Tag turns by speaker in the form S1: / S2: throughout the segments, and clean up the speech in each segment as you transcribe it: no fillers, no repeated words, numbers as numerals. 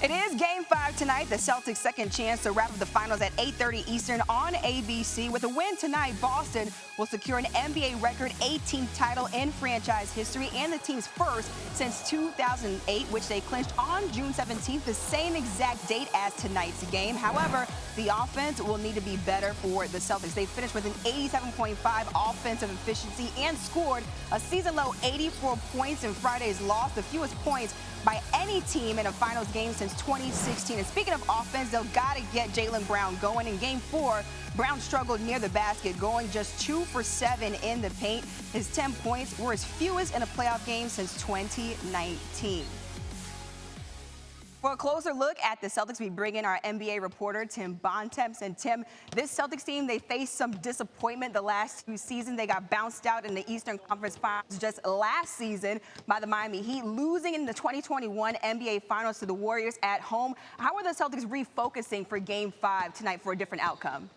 S1: It is Game 5 tonight. The Celtics' second chance to wrap up the finals at 8:30 Eastern on ABC. With a win tonight, Boston will secure an NBA record 18th title in franchise history and the team's first since 2008, which they clinched on June 17th, the same exact date as tonight's game. However, the offense will need to be better for the Celtics. They finished with an 87.5 offensive efficiency and scored a season-low 84 points in Friday's loss, the fewest points by any team in a finals game since 2016. And speaking of offense, they'll got to get Jaylen Brown going. In Game 4, Brown struggled near the basket, going just 2 for 7 in the paint. His 10 points were his fewest in a playoff game since 2019. For a closer look at the Celtics, we bring in our NBA reporter, Tim Bontemps. And Tim, this Celtics team, they faced some disappointment the last 2 seasons. They got bounced out in the Eastern Conference Finals just last season by the Miami Heat, losing in the 2021 NBA Finals to the Warriors at home. How are the Celtics refocusing for Game 5 tonight for a different outcome?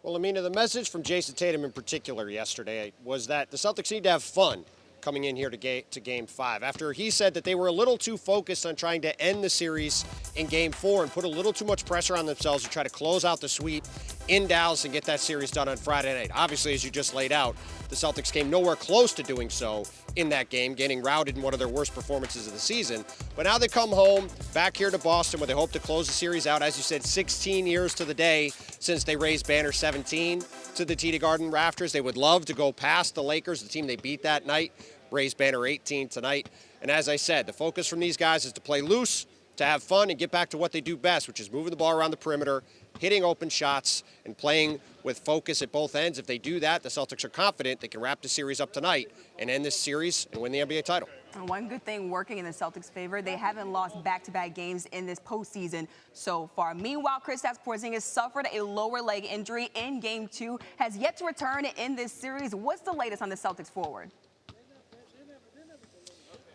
S2: Well, Amina, the message from Jason Tatum in particular yesterday was that the Celtics need to have fun coming in here to Game 5. After he said that they were a little too focused on trying to end the series in Game 4 and put a little too much pressure on themselves to try to close out the sweep in Dallas and get that series done on Friday night. Obviously, as you just laid out, the Celtics came nowhere close to doing so in that game, getting routed in one of their worst performances of the season. But now they come home back here to Boston where they hope to close the series out. As you said, 16 years to the day since they raised banner 17 to the TD Garden rafters. They would love to go past the Lakers, the team they beat that night, raise banner 18 tonight. And as I said, the focus from these guys is to play loose, to have fun, and get back to what they do best, which is moving the ball around the perimeter, hitting open shots, and playing with focus at both ends. If they do that, the Celtics are confident they can wrap the series up tonight and end this series and win the NBA title.
S1: And one good thing working in the Celtics' favor, they haven't lost back-to-back games in this postseason so far. Meanwhile, Kristaps Porzingis suffered a lower leg injury in Game 2, has yet to return in this series. What's the latest on the Celtics forward?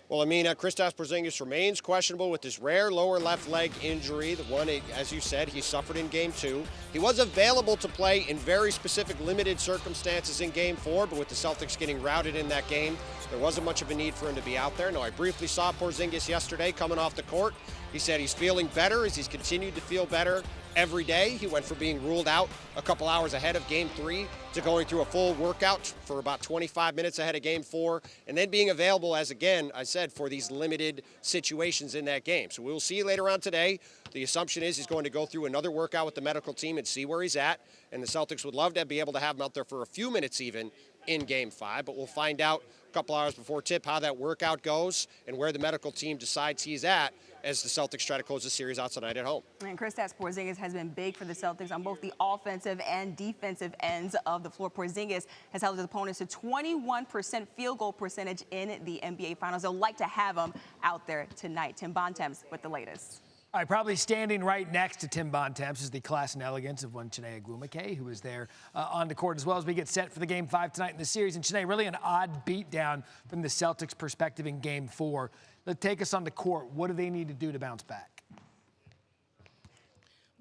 S2: Well, Amina, Kristaps Porzingis remains questionable with this rare lower left leg injury, the one, as you said, he suffered in Game 2. He was available to play in very specific limited circumstances in Game 4, but with the Celtics getting routed in that game, there wasn't much of a need for him to be out there. Now, I briefly saw Porzingis yesterday coming off the court. He said he's feeling better as he's continued to feel better every day. He went from being ruled out a couple hours ahead of Game 3 to going through a full workout for about 25 minutes ahead of Game 4, and then being available, as again I said, for these limited situations in that game. So we'll see later on today. The assumption is he's going to go through another workout with the medical team and see where he's at, and the Celtics would love to be able to have him out there for a few minutes even in Game 5, but we'll find out a couple hours before tip how that workout goes and where the medical team decides he's at as the Celtics try to close the series out tonight at home.
S1: And Kristaps Porzingis has been big for the Celtics on both the offensive and defensive ends of the floor. Porzingis has held his opponents to 21% field goal percentage in the NBA Finals. They'll like to have him out there tonight. Tim Bontemps with the latest.
S3: All right, probably standing right next to Tim Bontemps is the class and elegance of one Chiney Ogwumike, who is there on the court as well as we get set for the Game 5 tonight in the series. And Chiney, really an odd beatdown from the Celtics' perspective in Game 4. Let's take us on the court. What do they need to do to bounce back?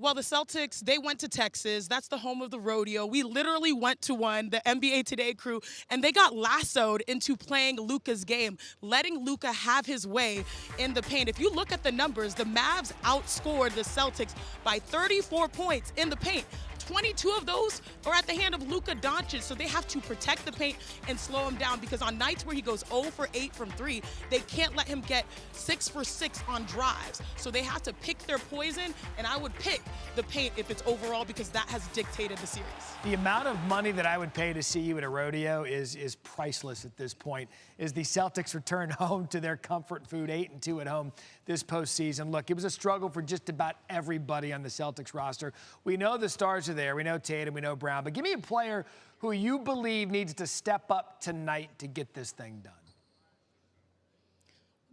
S4: Well, the Celtics, they went to Texas. That's the home of the rodeo. We literally went to one, the NBA Today crew, and they got lassoed into playing Luka's game, letting Luka have his way in the paint. If you look at the numbers, the Mavs outscored the Celtics by 34 points in the paint. 22 of those are at the hand of Luka Doncic, so they have to protect the paint and slow him down, because on nights where he goes 0 for 8 from 3, they can't let him get 6 for 6 on drives. So they have to pick their poison, and I would pick the paint if it's overall, because that has dictated the series.
S3: The amount of money that I would pay to see you at a rodeo is priceless at this point, as the Celtics return home to their comfort food, 8-2 at home this postseason. Look, it was a struggle for just about everybody on the Celtics roster. We know the stars are there. We know Tatum, we know Brown, but give me a player who you believe needs to step up tonight to get this thing done.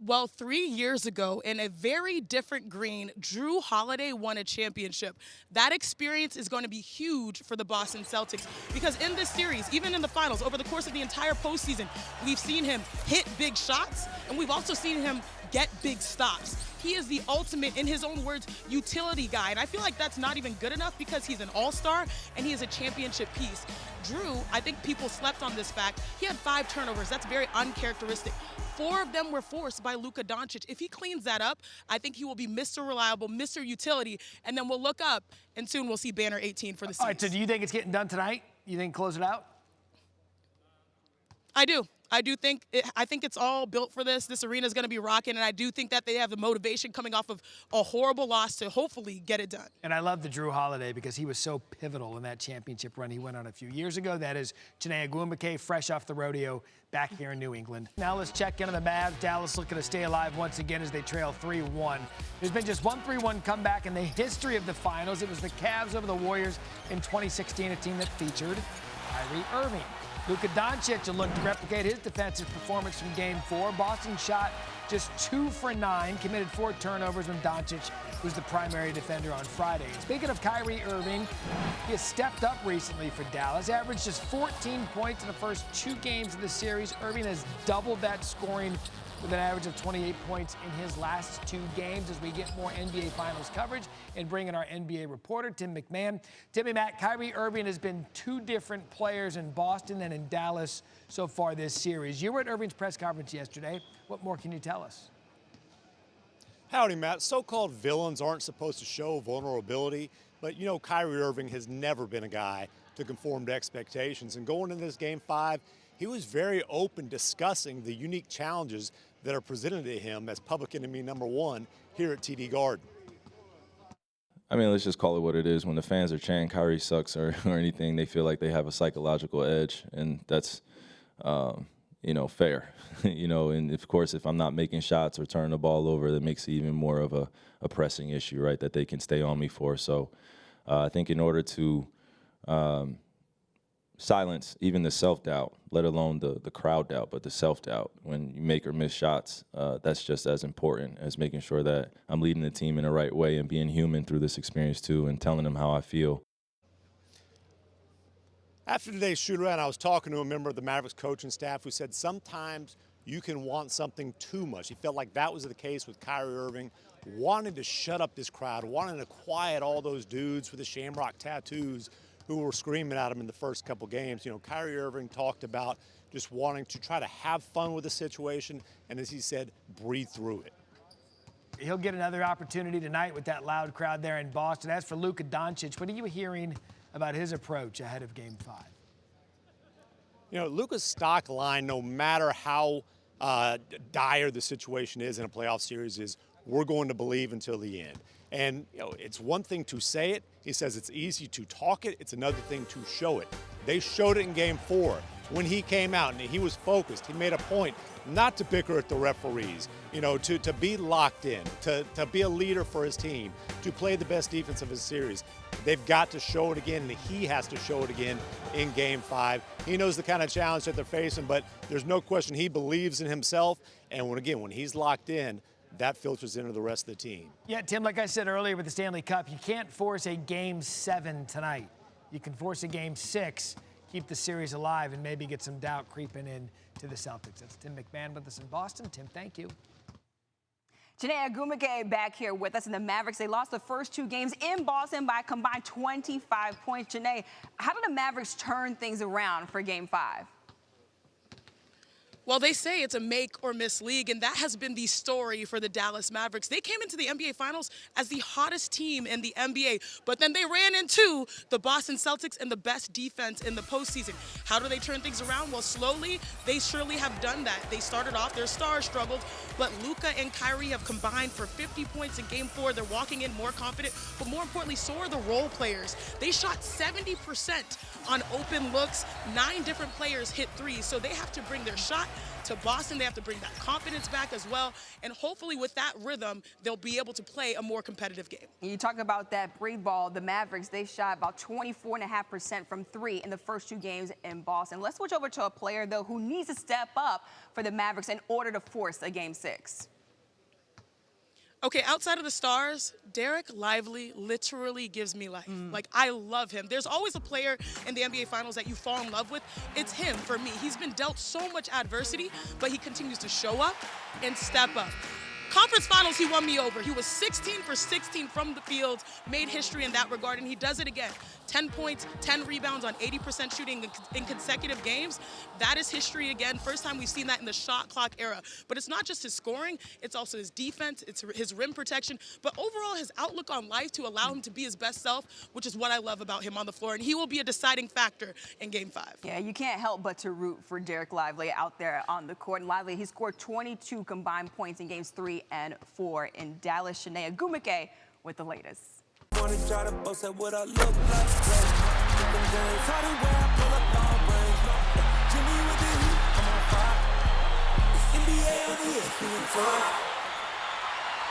S4: Well, 3 years ago, in a very different green, Jrue Holiday won a championship. That experience is going to be huge for the Boston Celtics, because in this series, even in the finals, over the course of the entire postseason, we've seen him hit big shots, and we've also seen him get big stops. He is the ultimate, in his own words, utility guy, and I feel like that's not even good enough, because he's an all-star and he is a championship piece. Jrue, I think people slept on this fact. He had 5 turnovers. That's very uncharacteristic. 4 of them were forced by Luka Doncic. If he cleans that up, I think he will be Mr. Reliable, Mr. Utility, and then we'll look up, and soon we'll see banner 18 for the C's.
S3: All right, so do you think it's getting done tonight? You think close it out?
S4: I do. I think it's all built for this. This arena is going to be rocking, and I do think that they have the motivation coming off of a horrible loss to hopefully get it done.
S3: And I love the Jrue holiday because he was so pivotal in that championship run he went on a few years ago. That is Chiney Ogwumike, fresh off the rodeo, back here in New England. Now let's check in on the Mavs. Dallas looking to stay alive once again as they trail 3-1. There's been just one 3-1 comeback in the history of the finals. It was the Cavs over the Warriors in 2016, a team that featured Kyrie Irving. Luka Doncic will look to replicate his defensive performance from Game 4. Boston shot just 2 for 9, committed 4 turnovers when Doncic was the primary defender on Friday. Speaking of Kyrie Irving, he has stepped up recently for Dallas, averaged just 14 points in the first 2 games of the series. Irving has doubled that scoring with an average of 28 points in his last 2 games as we get more NBA Finals coverage and bring in our NBA reporter, Tim MacMahon. Timmy Mac, Kyrie Irving has been 2 different players in Boston and in Dallas so far this series. You were at Irving's press conference yesterday. What more can you tell us?
S5: Howdy, Matt. So-called villains aren't supposed to show vulnerability, but you know Kyrie Irving has never been a guy to conform to expectations. And going into this Game 5, he was very open discussing the unique challenges that are presented to him as public enemy #1 here at TD Garden.
S6: I mean, let's just call it what it is. When the fans are chanting Kyrie sucks or anything, they feel like they have a psychological edge, and that's, fair. And of course, if I'm not making shots or turning the ball over, that makes it even more of a pressing issue, right, that they can stay on me for. So I think in order to silence even the self-doubt, let alone the crowd doubt, but the self-doubt when you make or miss shots, that's just as important as making sure that I'm leading the team in the right way and being human through this experience too and telling them how I feel.
S5: After today's shoot-around, I was talking to a member of the Mavericks coaching staff who said sometimes you can want something too much. He felt like that was the case with Kyrie Irving, wanting to shut up this crowd, wanting to quiet all those dudes with the shamrock tattoos who were screaming at him in the first couple games. Kyrie Irving talked about just wanting to try to have fun with the situation, and as he said, breathe through it.
S3: He'll get another opportunity tonight with that loud crowd there in Boston. As for Luka Doncic, what are you hearing about his approach ahead of Game 5?
S5: Luka's stock line, no matter how dire the situation is in a playoff series, is we're going to believe until the end. And, it's one thing to say it. He says it's easy to talk it. It's another thing to show it. They showed it in Game 4 when he came out and he was focused. He made a point not to bicker at the referees, to be locked in, to be a leader for his team, to play the best defense of his series. They've got to show it again, and he has to show it again in Game 5. He knows the kind of challenge that they're facing, but there's no question he believes in himself. And when he's locked in, that filters into the rest of the team.
S3: Yeah, Tim, like I said earlier with the Stanley Cup, you can't force a Game 7 tonight. You can force a Game 6, keep the series alive, and maybe get some doubt creeping in to the Celtics. That's Tim MacMahon with us in Boston. Tim, thank you.
S1: Chiney Ogwumike back here with us in the Mavericks. They lost the first 2 games in Boston by a combined 25 points. Chiney, how did the Mavericks turn things around for Game 5?
S4: Well, they say it's a make or miss league, and that has been the story for the Dallas Mavericks. They came into the NBA Finals as the hottest team in the NBA, but then they ran into the Boston Celtics and the best defense in the postseason. How do they turn things around? Well, slowly, they surely have done that. They started off, their stars struggled, but Luka and Kyrie have combined for 50 points in Game 4. They're walking in more confident, but more importantly, so are the role players. They shot 70% on open looks. 9 different players hit threes, so they have to bring their shot to Boston. They have to bring that confidence back as well, and hopefully with that rhythm, they'll be able to play a more competitive game.
S1: You talk about that breathe ball. The Mavericks, they shot about 24.5% from 3 in the first 2 games in Boston. Let's switch over to a player, though, who needs to step up for the Mavericks in order to force a Game 6.
S4: Okay, outside of the stars, Dereck Lively literally gives me life. Like, I love him. There's always a player in the NBA Finals that you fall in love with. It's him for me. He's been dealt so much adversity, but he continues to show up and step up. Conference Finals, he won me over. He was 16 for 16 from the field, made history in that regard, and he does it again. 10 points, 10 rebounds on 80% shooting in consecutive games. That is history again. First time we've seen that in the shot clock era. But it's not just his scoring, it's also his defense, it's his rim protection, but overall his outlook on life to allow him to be his best self, which is what I love about him on the floor. And he will be a deciding factor in Game 5.
S1: Yeah, you can't help but to root for Dereck Lively out there on the court. And Lively, he scored 22 combined points in Games 3 and 4 in Dallas. Chiney Ogwumike with the latest.
S7: Wanna try to boast at what I look like.